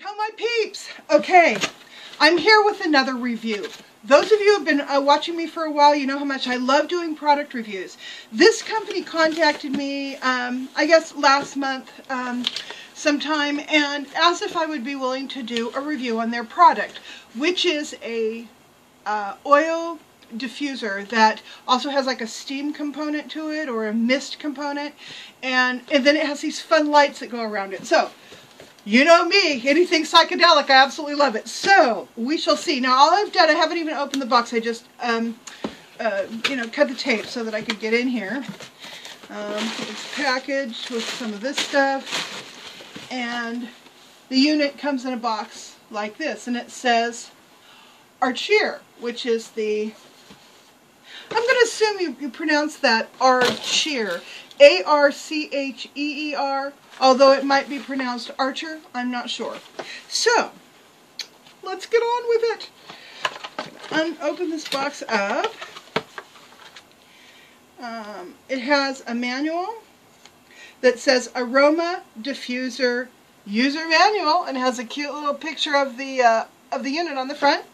Hello my peeps! Okay, I'm here with another review. Those of you who have been watching me for a while, you know how much I love doing product reviews. This company contacted me, I guess last month sometime, and asked if I would be willing to do a review on their product, which is a oil diffuser that also has like a steam component to it or a mist component, and then it has these fun lights that go around it. So, you know me, anything psychedelic, I absolutely love it. So, we shall see. Now, all I've done, I haven't even opened the box, I just, cut the tape so that I could get in here. It's packaged with some of this stuff, and the unit comes in a box like this, and it says Archeer, which is the, I'm going to assume you pronounce that Archeer, A-R-C-H-E-E-R, although it might be pronounced Archer, I'm not sure. So, let's get on with it. Open this box up. It has a manual that says Aroma Diffuser User Manual, and has a cute little picture of the unit on the front.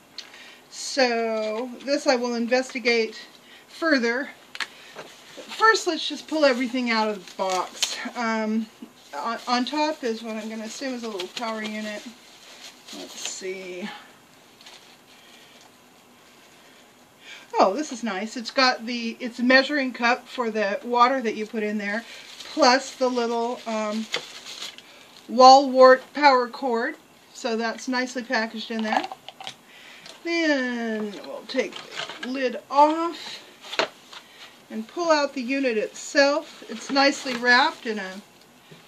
So, this I will investigate further. First, let's just pull everything out of the box. On top is what I'm going to assume is a little power unit. Let's see. Oh, this is nice. It's got it's a measuring cup for the water that you put in there, plus the little wall wart power cord. So that's nicely packaged in there. Then we'll take the lid off and pull out the unit itself. It's nicely wrapped in a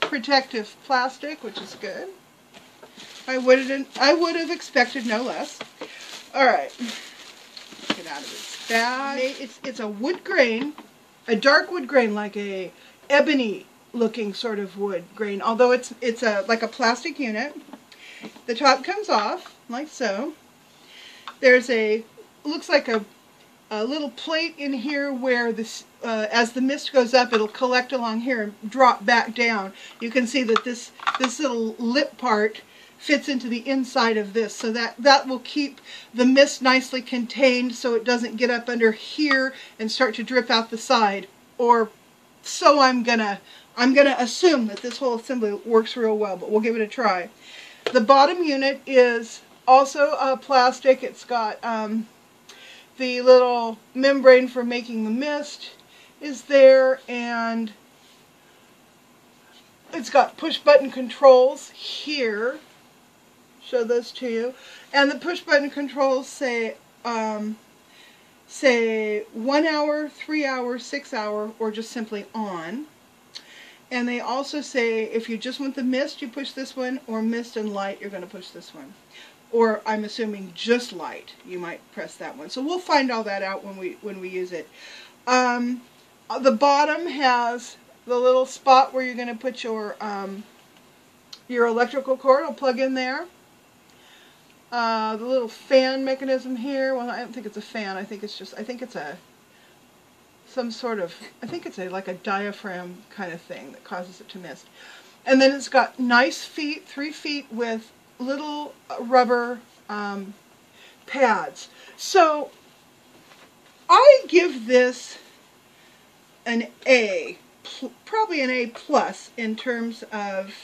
protective plastic, which is good. I would have expected no less. All right, get out of its bag. It's a wood grain, a dark wood grain, like a ebony looking sort of wood grain. Although it's like a plastic unit. The top comes off like so. There's looks like a little plate in here where this, as the mist goes up, it'll collect along here and drop back down. You can see that this little lip part fits into the inside of this, so that will keep the mist nicely contained, so it doesn't get up under here and start to drip out the side. Or so I'm gonna assume that this whole assembly works real well, but we'll give it a try. The bottom unit is also plastic. It's got the little membrane for making the mist is there, and it's got push button controls here. Show those to you. And the push button controls say 1 hour, 3 hour, 6 hour, or just simply on. And they also say if you just want the mist, you push this one, or mist and light, you're going to push this one. Or I'm assuming just light, you might press that one. So we'll find all that out when we use it. The bottom has the little spot where you're going to put your electrical cord. It'll plug in there. The little fan mechanism here. Well, I don't think it's a fan. I think it's like a diaphragm kind of thing that causes it to mist. And then it's got nice feet, 3 feet with little rubber pads. So I give this an A, probably an A plus in terms of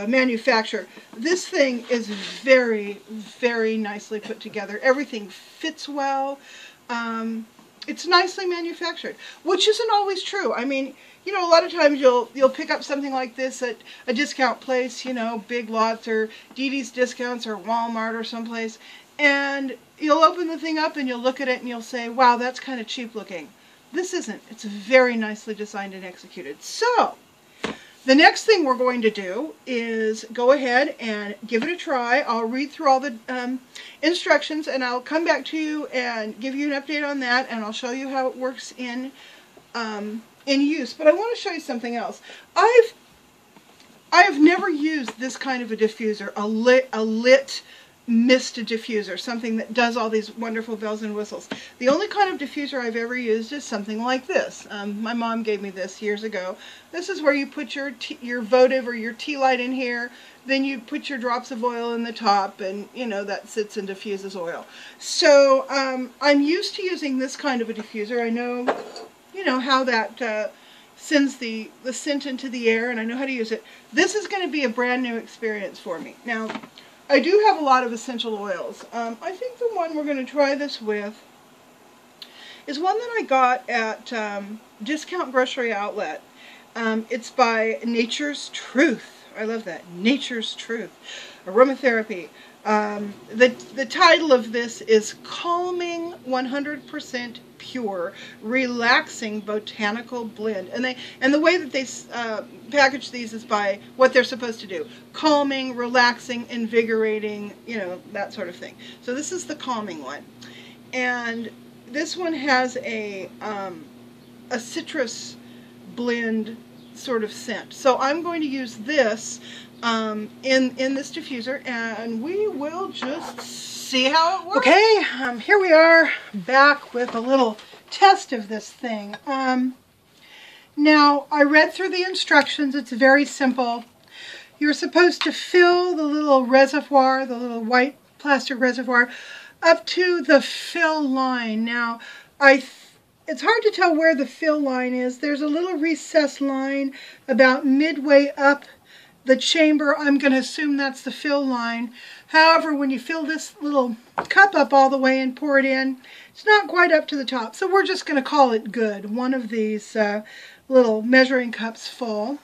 manufacture. This thing is very, very nicely put together. Everything fits well. It's nicely manufactured, which isn't always true. I mean, you know, a lot of times you'll pick up something like this at a discount place, you know, Big Lots or DD's Discounts or Walmart or someplace, and you'll open the thing up and you'll look at it and you'll say, wow, that's kind of cheap looking. This isn't. It's very nicely designed and executed. So, the next thing we're going to do is go ahead and give it a try. I'll read through all the instructions, and I'll come back to you and give you an update on that, and I'll show you how it works in use. But I want to show you something else. I have never used this kind of a diffuser, a lit mist diffuser, something that does all these wonderful bells and whistles. The only kind of diffuser I've ever used is something like this. My mom gave me this years ago. This is where you put your votive or your tea light in here, then you put your drops of oil in the top, and you know that sits and diffuses oil. So I'm used to using this kind of a diffuser. I know, you know, how that sends the scent into the air, and I know how to use it. This is going to be a brand new experience for me. Now, I do have a lot of essential oils. I think the one we're going to try this with is one that I got at Discount Grocery Outlet. It's by Nature's Truth. I love that. Nature's Truth. Aromatherapy. The title of this is Calming 100% Pure Relaxing Botanical Blend. And the way that they package these is by what they're supposed to do. Calming, relaxing, invigorating, you know, that sort of thing. So this is the calming one. And this one has a citrus blend sort of scent. So I'm going to use this in this diffuser, and we will just see how it works. Okay, here we are back with a little test of this thing. Now, I read through the instructions. It's very simple. You're supposed to fill the little reservoir, the little white plastic reservoir, up to the fill line. Now, it's hard to tell where the fill line is. There's a little recessed line about midway up the chamber. I'm going to assume that's the fill line. However, when you fill this little cup up all the way and pour it in, it's not quite up to the top. So we're just going to call it good. One of these little measuring cups full.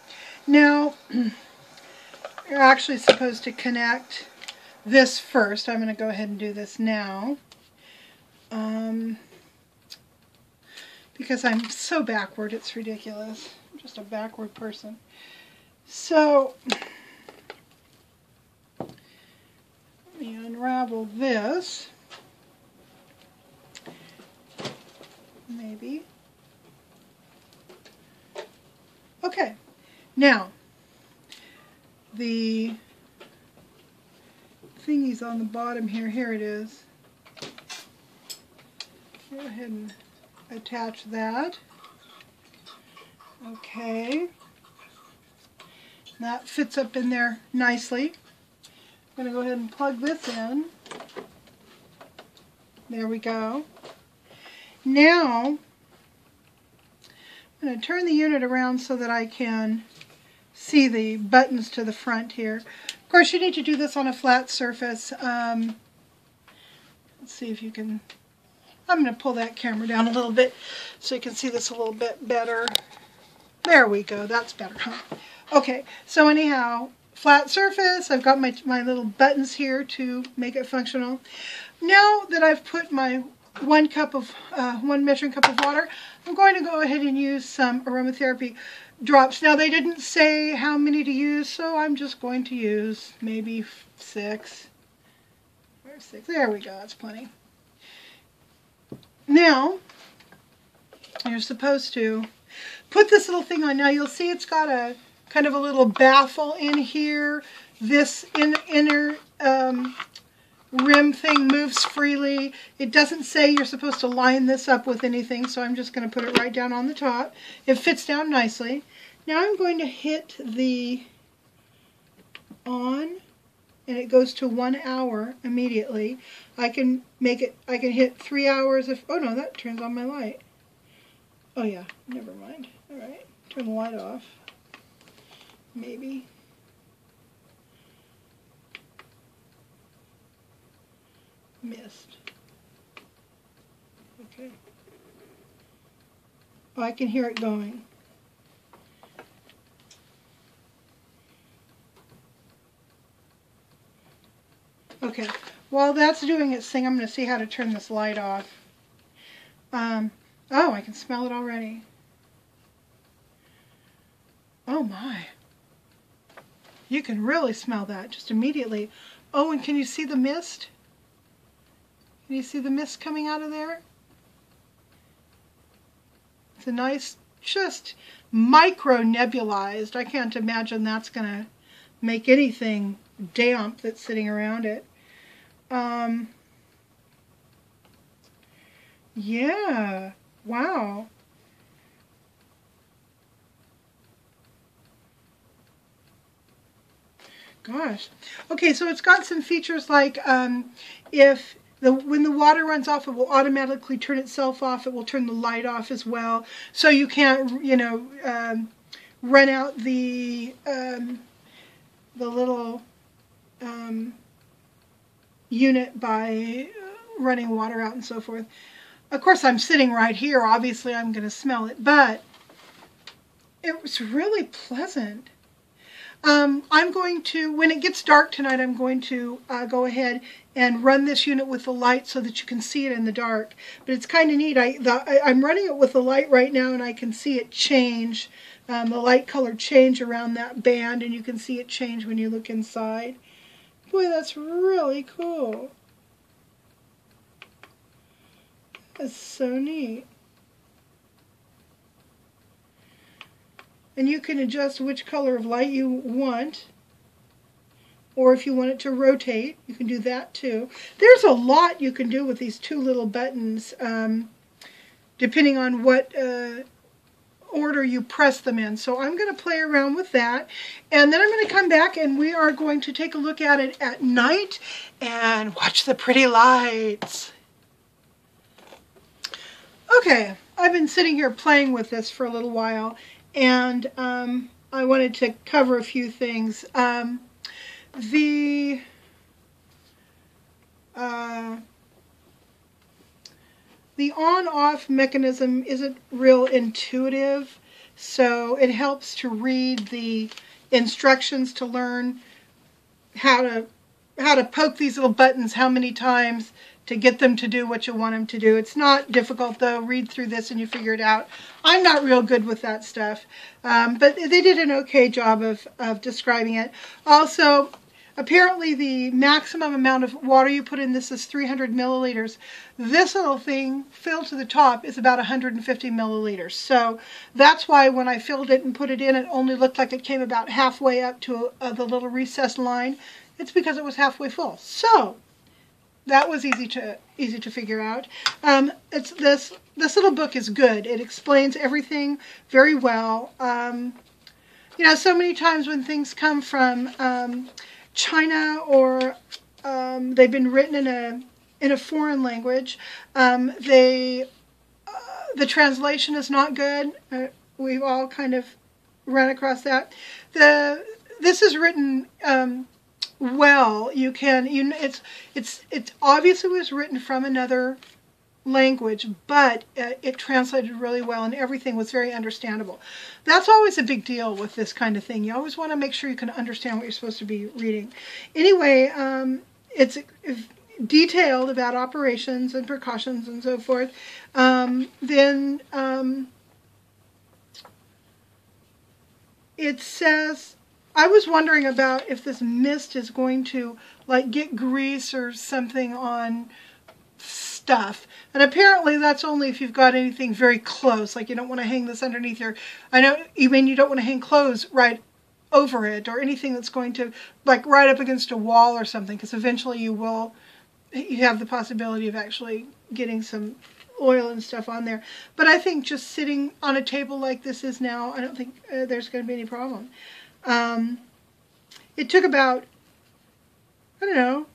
Now, you're actually supposed to connect this first. I'm going to go ahead and do this now. Because I'm so backward, it's ridiculous. I'm just a backward person. So, let me unravel this. Maybe. Okay. Now, the thingy's on the bottom here. Here it is. Go ahead and attach that. Okay. That fits up in there nicely. I'm going to go ahead and plug this in. There we go. Now, I'm going to turn the unit around so that I can see the buttons to the front here. Of course, you need to do this on a flat surface. Let's see if you can... I'm going to pull that camera down a little bit so you can see this a little bit better. There we go. That's better, huh? Okay, so anyhow, flat surface. I've got my little buttons here to make it functional. Now that I've put my one measuring cup of water, I'm going to go ahead and use some aromatherapy drops. Now, they didn't say how many to use, so I'm just going to use maybe 6. Or 6. There we go. That's plenty. Now, you're supposed to put this little thing on. Now, you'll see it's got a kind of a little baffle in here. This inner rim thing moves freely. It doesn't say you're supposed to line this up with anything, so I'm just going to put it right down on the top. It fits down nicely. Now I'm going to hit the on, and it goes to 1 hour immediately. I can hit 3 hours if, oh no, that turns on my light. Oh yeah, never mind. All right, turn the light off. Maybe. Missed. Okay. Oh, I can hear it going. Okay. While that's doing its thing, I'm going to see how to turn this light off. Oh, I can smell it already. Oh my. You can really smell that just immediately. Oh, and can you see the mist? Can you see the mist coming out of there? It's a nice, just micro nebulized. I can't imagine that's going to make anything damp that's sitting around it. Yeah, wow. Gosh. Okay, so it's got some features like if when the water runs off, it will automatically turn itself off. It will turn the light off as well. So you can't, you know, run out the little unit by running water out and so forth. Of course, I'm sitting right here. Obviously, I'm going to smell it, but it was really pleasant. I'm going to, when it gets dark tonight, I'm going to go ahead and run this unit with the light so that you can see it in the dark. But it's kind of neat. I'm running it with the light right now, and I can see it change, the light color change around that band, and you can see it change when you look inside. Boy, that's really cool. That's so neat. And you can adjust which color of light you want, or if you want it to rotate, you can do that too. There's a lot you can do with these two little buttons, depending on what order you press them in. So I'm going to play around with that, and then I'm going to come back and we are going to take a look at it at night and watch the pretty lights. Okay, I've been sitting here playing with this for a little while, and I wanted to cover a few things. The on-off mechanism isn't real intuitive, so it helps to read the instructions to learn how to poke these little buttons how many times to get them to do what you want them to do. It's not difficult, though. Read through this and you figure it out. I'm not real good with that stuff, but they did an okay job of describing it. Also, apparently the maximum amount of water you put in this is 300 milliliters. This little thing filled to the top is about 150 milliliters. So that's why when I filled it and put it in, it only looked like it came about halfway up to the little recessed line. It's because it was halfway full. So that was easy to figure out. It's this little book is good. It explains everything very well. You know, so many times when things come from China, or they've been written in a foreign language, the translation is not good. We've all kind of run across that. This is written well. It's obviously was written from another language, but it translated really well, and everything was very understandable. That's always a big deal with this kind of thing. You always want to make sure you can understand what you're supposed to be reading. Anyway, it's detailed about operations and precautions and so forth. Then it says, I was wondering about if this mist is going to like get grease or something on stuff. And apparently that's only if you've got anything very close, like you don't want to hang this underneath your, I know, you mean you don't want to hang clothes right over it, or anything that's going to, like right up against a wall or something, because eventually you have the possibility of actually getting some oil and stuff on there. But I think just sitting on a table like this is now, I don't think there's going to be any problem. It took about, I don't know,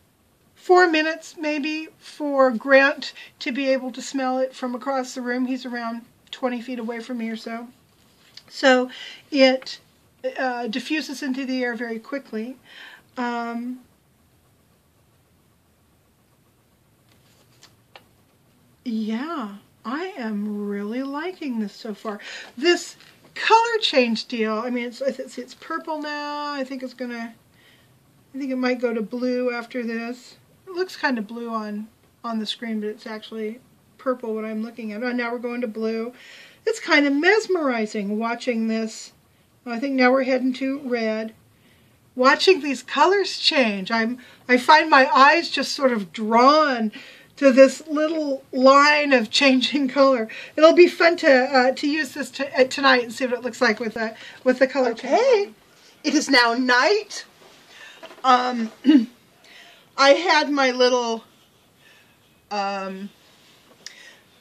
4 minutes maybe for Grant to be able to smell it from across the room. He's around 20 feet away from me or so. So it diffuses into the air very quickly. Yeah, I am really liking this so far. This color change deal, I mean, it's purple now. I think it might go to blue after this. It looks kind of blue on the screen, but it's actually purple when I'm looking at it. Oh, now we're going to blue. It's kind of mesmerizing watching this. I think now we're heading to red. Watching these colors change, I find my eyes just sort of drawn to this little line of changing color. It'll be fun to use this tonight and see what it looks like with the color. Okay, it is now night. I had my little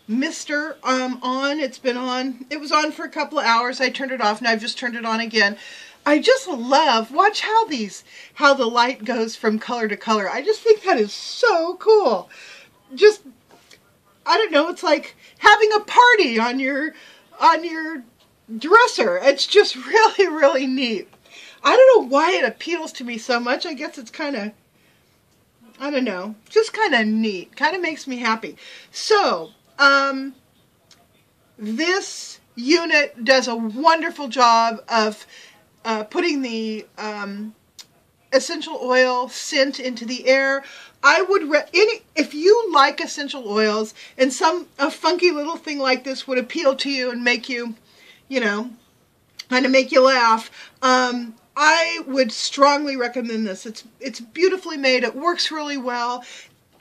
mister on. It's been on. It was on for a couple of hours. I turned it off, and I've just turned it on again. I just love, watch how the light goes from color to color. I just think that is so cool. Just, I don't know, it's like having a party on your dresser. It's just really, really neat. I don't know why it appeals to me so much. I guess it's kind of, I don't know, just kind of neat. Kind of makes me happy. So, this unit does a wonderful job of putting the essential oil scent into the air. I would if you like essential oils and a funky little thing like this would appeal to you and make you, you know, kind of make you laugh, I would strongly recommend this. It's beautifully made. It works really well.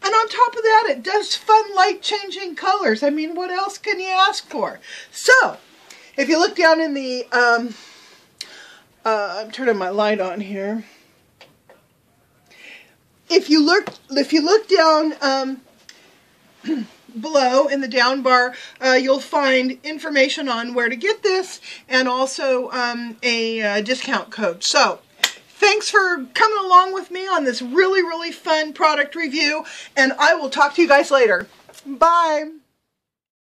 And on top of that, it does fun light changing colors. I mean, what else can you ask for? So, if you look down in the, I'm turning my light on here. If you look down below in the down bar, you'll find information on where to get this and also a discount code. So, thanks for coming along with me on this really, really fun product review, and I will talk to you guys later. Bye!